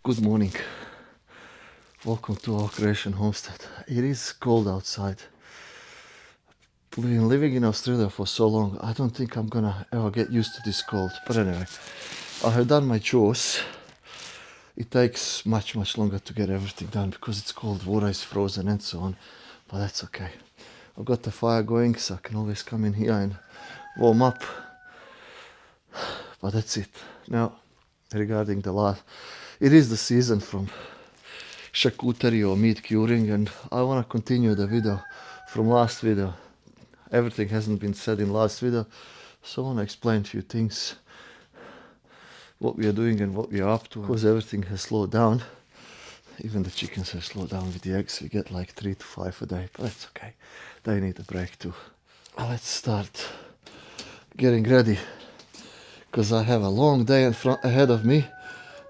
Good morning. Welcome to our Croatian homestead. It is cold outside. Been living in Australia for so long, I don't think I'm gonna ever get used to this cold. But anyway, I have done my chores. It takes much longer to get everything done because it's cold, water is frozen and so on. But that's okay. I've got the fire going so I can always come in here and warm up. But that's it. Now, regarding the last, it is the season from charcuterie or meat curing, and I want to continue the video from last video. Everything hasn't been said in last video, so I want to explain a few things, what we are doing and what we are up to. Because everything has slowed down, even the chickens have slowed down with the eggs. We get like 3 to 5 a day, but that's okay. They need a break too. Let's start getting ready, because I have a long day ahead of me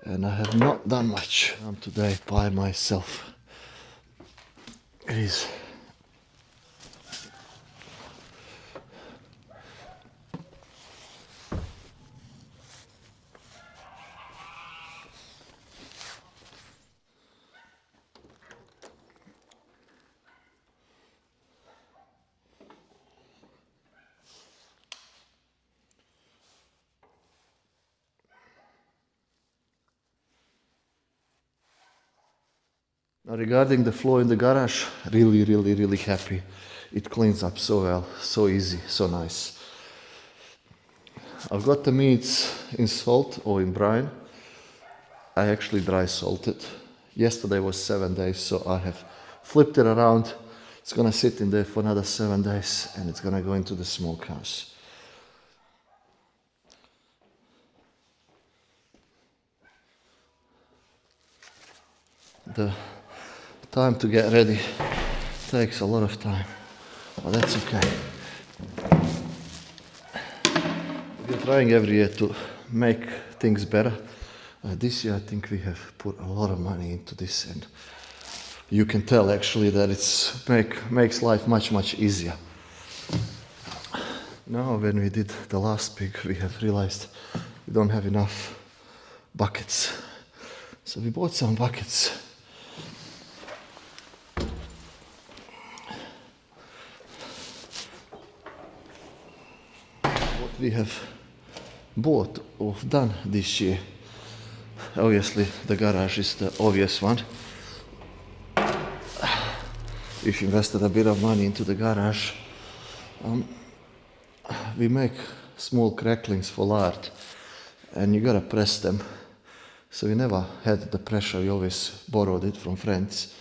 and I have not done much. I'm today by myself. It is. Now regarding the floor in the garage, really happy. It cleans up so well, so easy, so nice. I've got the meats in salt or in brine. I actually dry salted. Yesterday was 7 days, so I have flipped it around. It's gonna sit in there for another 7 days and it's gonna go into the smokehouse. The time to get ready takes a lot of time, but that's okay. We're trying every year to make things better. This year I think we have put a lot of money into this, and you can tell actually that it's makes life much easier. Now when we did the last pig, we have realized we don't have enough buckets. So we bought some buckets. What we have bought or done this year, obviously the garage is the obvious one. We've invested a bit of money into the garage. We make small cracklings for lard and you gotta press them. So we never had the pressure, we always borrowed it from friends.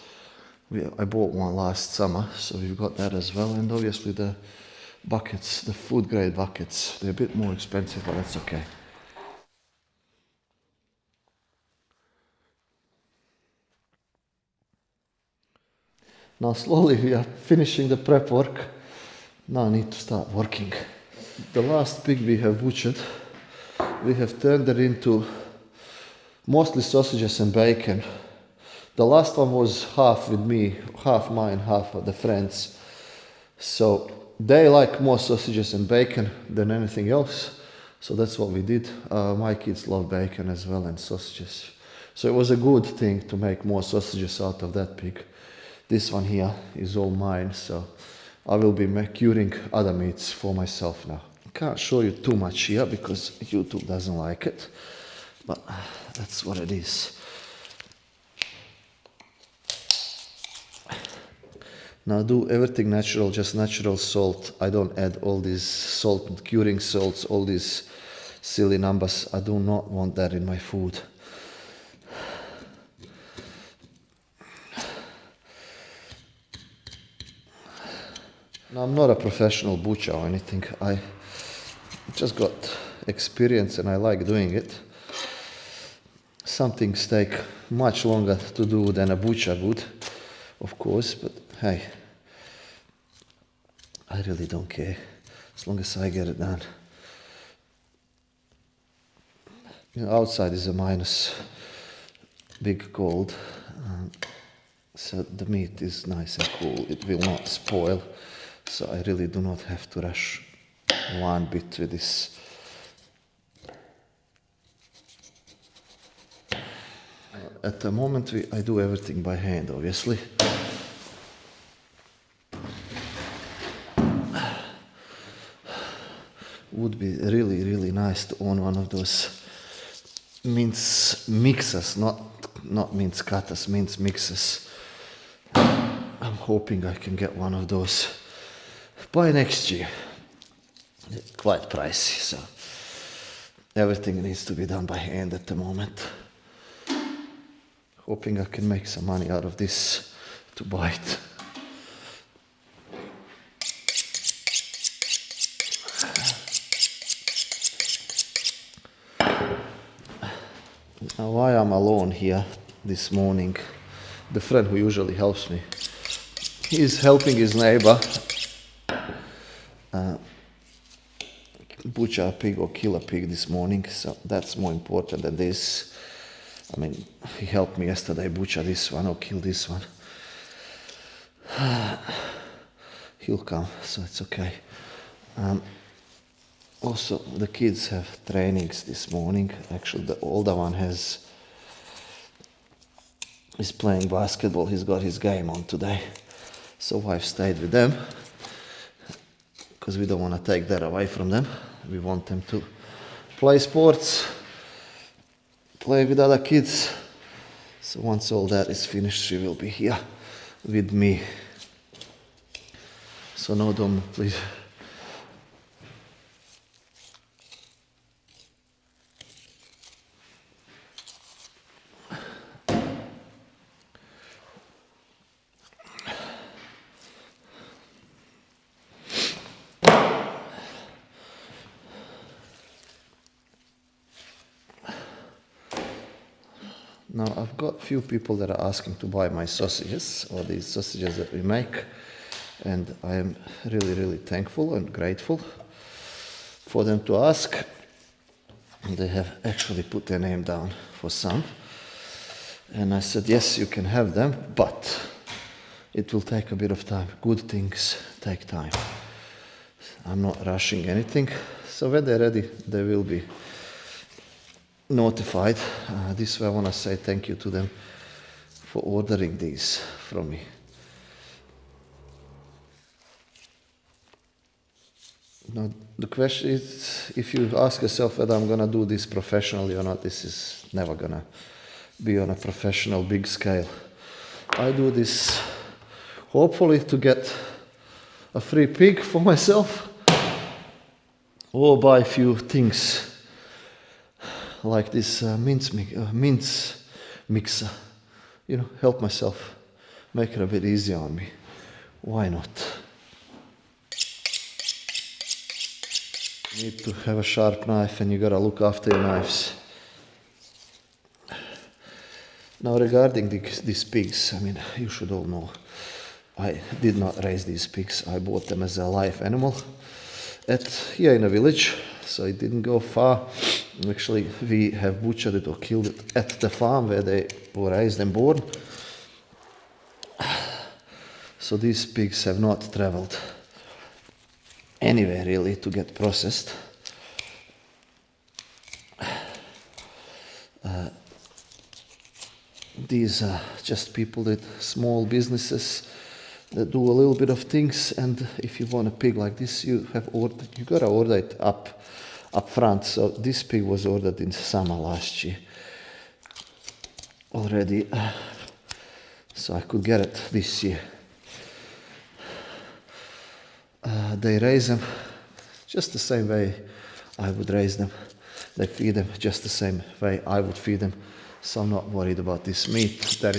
I bought one last summer, so we've got that as well. And obviously the buckets, the food grade buckets, they're a bit more expensive, but that's okay. Now slowly we are finishing the prep work. Now I need to start working. The last pig we have butchered, we have turned it into mostly sausages and bacon. The last one was half with me, half mine, half of the friends. So they like more sausages and bacon than anything else. So that's what we did. My kids love bacon as well and sausages. So it was a good thing to make more sausages out of that pig. This one here is all mine, so I will be curing other meats for myself now. Can't show you too much here because YouTube doesn't like it, but that's what it is. Now do everything natural, just natural salt. I don't add all these salt, curing salts, all these silly numbers. I do not want that in my food. Now, I'm not a professional butcher or anything. I just got experience and I like doing it. Some things take much longer to do than a butcher would, of course, but hey, I really don't care as long as I get it done. You know, outside is a minus, big cold, so the meat is nice and cool. It will not spoil. So I really do not have to rush one bit with this. At the moment, I do everything by hand, obviously. Would be really, really nice to own one of those mince mixers, not mince cutters, mince mixers. I'm hoping I can get one of those by next year. They're quite pricey, so everything needs to be done by hand at the moment. Hoping I can make some money out of this to buy it. Now why I'm alone here this morning, the friend who usually helps me, he's helping his neighbor butcher a pig or kill a pig this morning, so that's more important than this. I mean, he helped me yesterday butcher this one or kill this one. He'll come, so it's okay. Also, the kids have trainings this morning. Actually, the older one is playing basketball. He's got his game on today. So I've stayed with them because we don't want to take that away from them. We want them to play sports, play with other kids. So once all that is finished, she will be here with me. So no, Dom, please. Now I've got a few people that are asking to buy my sausages, or these sausages that we make, and I am really, really thankful and grateful for them to ask. And they have actually put their name down for some. And I said, yes, you can have them, but it will take a bit of time. Good things take time. I'm not rushing anything, so when they're ready, they will be notified. This way I want to say thank you to them for ordering these from me. Now the question is, if you ask yourself whether I'm going to do this professionally or not, this is never going to be on a professional big scale. I do this hopefully to get a free pig for myself, or buy a few things like this mince mixer, you know, help myself, make it a bit easier on me. Why not? You need to have a sharp knife, and you gotta look after your knives. Now regarding these pigs, I mean, you should all know, I did not raise these pigs. I bought them as a live animal here in a village, so it didn't go far. Actually, we have butchered it or killed it at the farm where they were raised and born. So these pigs have not traveled anywhere really to get processed. These are just people with small businesses that do a little bit of things, and if you want a pig like this, you gotta order it up front. So this pig was ordered in summer last year already, so I could get it this year. They raise them just the same way I would raise them. They feed them just the same way I would feed them. So I'm not worried about this meat, that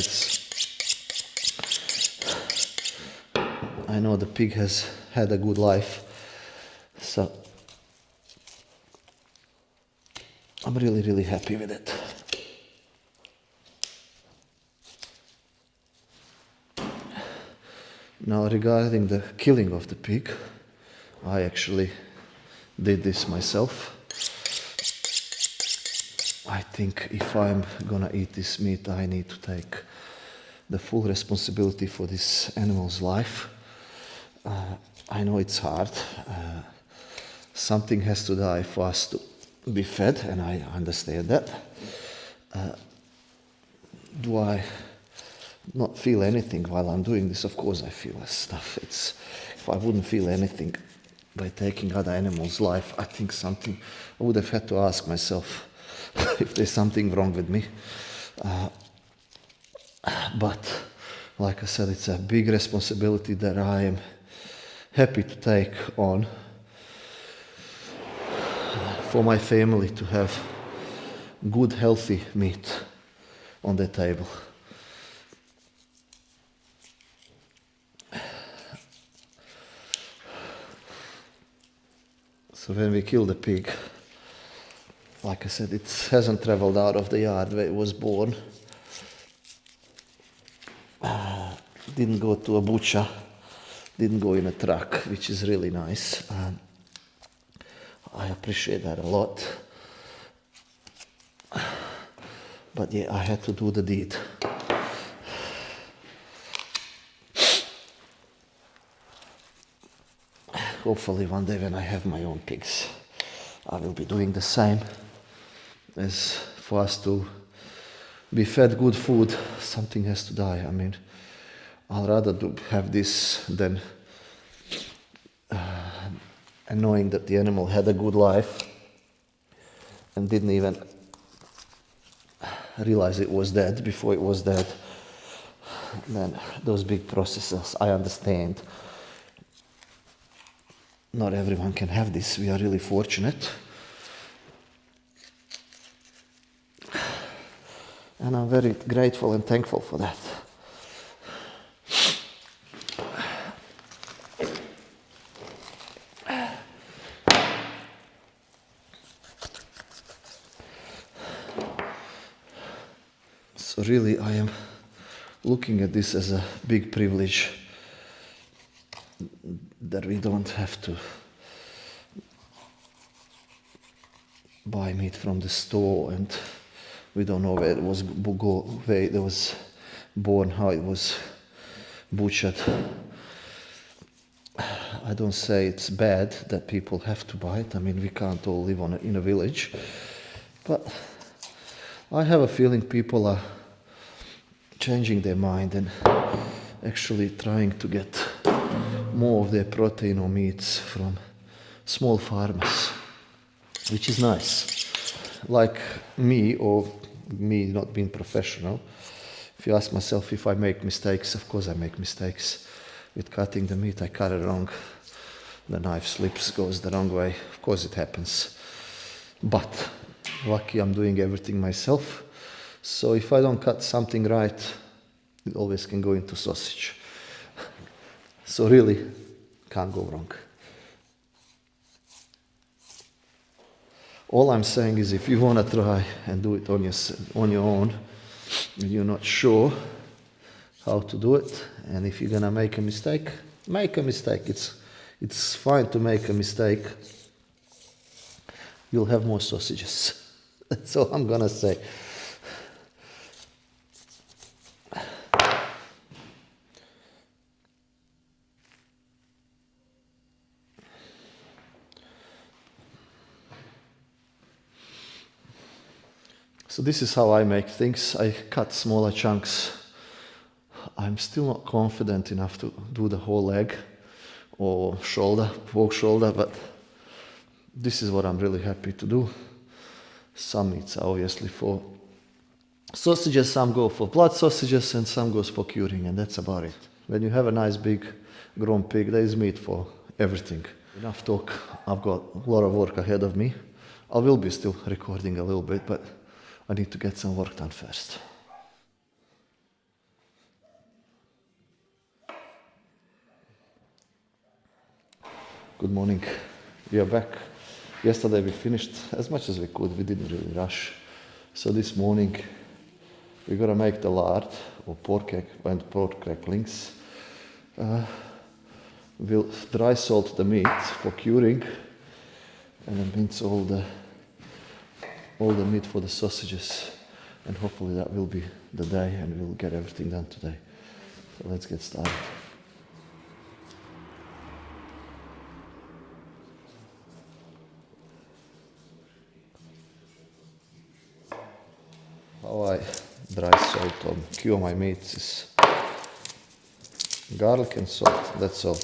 I know the pig has had a good life, so I'm really, really happy with it. Now regarding the killing of the pig, I actually did this myself. I think if I'm gonna eat this meat, I need to take the full responsibility for this animal's life. I know it's hard. Something has to die for us to be fed, and I understand that. do I not feel anything while I'm doing this? Of course I feel stuff. If I wouldn't feel anything by taking other animals' life, I think something, I would have had to ask myself if there's something wrong with me. But like I said, it's a big responsibility that I am happy to take on for my family to have good, healthy meat on their table. So when we kill the pig, like I said, it hasn't traveled out of the yard where it was born. Didn't go to a butcher, didn't go in a truck, which is really nice. I appreciate that a lot. But yeah, I had to do the deed. Hopefully one day when I have my own pigs, I will be doing the same. As for us to be fed good food, something has to die. I mean, I'd rather have this than knowing that the animal had a good life and didn't even realize it was dead before it was dead. Then those big processes, I understand. Not everyone can have this. We are really fortunate. And I'm very grateful and thankful for that. So really I am looking at this as a big privilege that we don't have to buy meat from the store, and we don't know where it was born, how it was butchered. I don't say it's bad that people have to buy it. I mean, we can't all live in a village, but I have a feeling people are changing their mind and actually trying to get more of their protein or meats from small farmers, which is nice. Like me, or me not being professional, if you ask myself if I make mistakes, of course I make mistakes. With cutting the meat, I cut it wrong. The knife slips, goes the wrong way. Of course it happens. But lucky I'm doing everything myself. So if I don't cut something right, it always can go into sausage. So really, can't go wrong. All I'm saying is if you want to try and do it on your own, and you're not sure how to do it, and if you're going to make a mistake, make a mistake. It's fine to make a mistake. You'll have more sausages. That's all I'm going to say. So this is how I make things. I cut smaller chunks. I'm still not confident enough to do the whole leg or pork shoulder, but this is what I'm really happy to do. Some meats are obviously for sausages, some go for blood sausages, and some goes for curing, and that's about it. When you have a nice big grown pig, there is meat for everything. Enough talk. I've got a lot of work ahead of me. I will be still recording a little bit, but I need to get some work done first. Good morning. We are back. Yesterday we finished as much as we could. We didn't really rush. So this morning we're gonna make the lard or pork cracklings. We'll dry salt the meat for curing, and then mince all the meat for the sausages, and hopefully that will be the day and we'll get everything done today. So let's get started. How I dry salt on cure my meats is garlic and salt, that's all.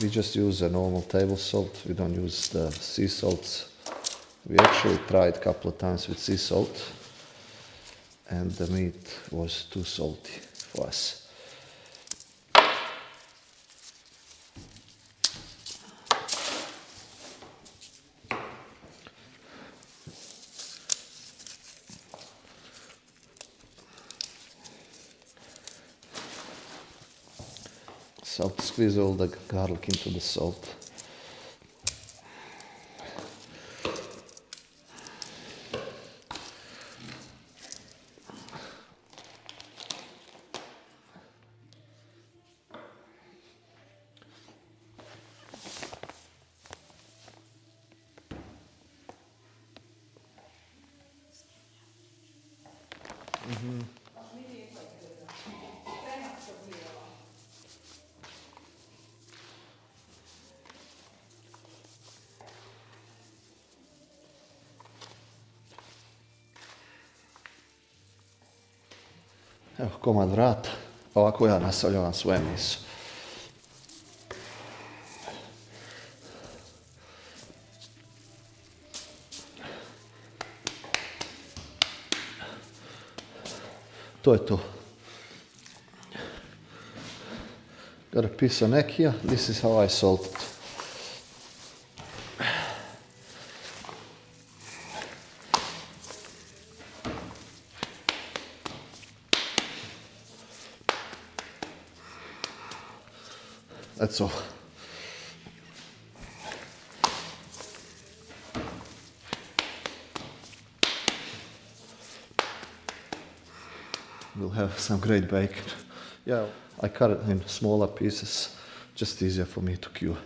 We just use a normal table salt, we don't use the sea salts. We actually tried a couple of times with sea salt and the meat was too salty for us. So I'll squeeze all the garlic into the salt. Evo komad vrata, ovako ja nastavljavam svoje meso. To je to. Got a piece of neck here, this is how I salt it. That's all. We'll have some great bacon. Yeah, I cut it in smaller pieces, just easier for me to cure.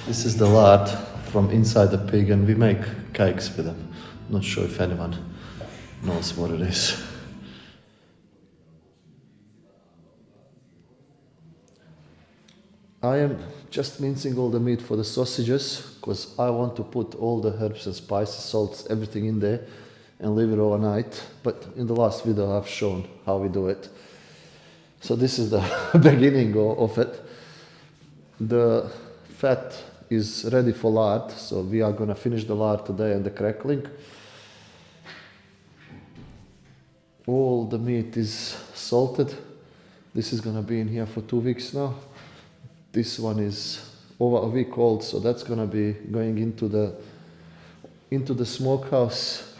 This is the lard from inside the pig and we make cakes with them. Not sure if anyone knows what it is. I am just mincing all the meat for the sausages because I want to put all the herbs and spices, salts, everything in there and leave it overnight. But in the last video I've shown how we do it. So this is the beginning of it. The fat is ready for lard, so we are going to finish the lard today and the crackling. All the meat is salted. This is going to be in here for 2 weeks now. This one is over a week old, so that's going to be going into the smokehouse.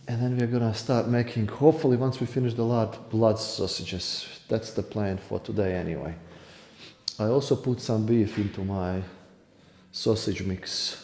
And then we're going to start making, hopefully once we finish the lard, blood sausages. That's the plan for today anyway. I also put some beef into my sausage mix.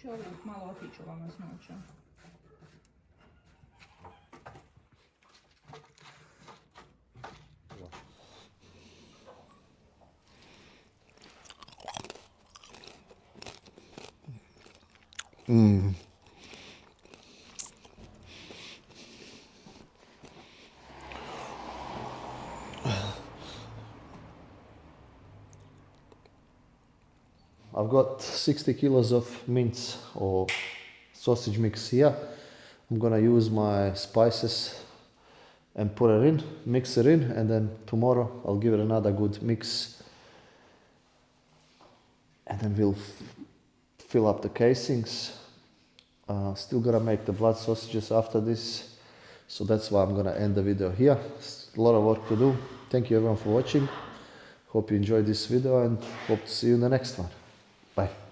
Čovjek malo otiću vam masnoća. I've got 60 kilos of mince or sausage mix here. I'm gonna use my spices and put it in, mix it in, and then tomorrow I'll give it another good mix. And then we'll fill up the casings. Still gonna make the blood sausages after this. So that's why I'm gonna end the video here. It's a lot of work to do. Thank you everyone for watching. Hope you enjoyed this video and hope to see you in the next one. Bye.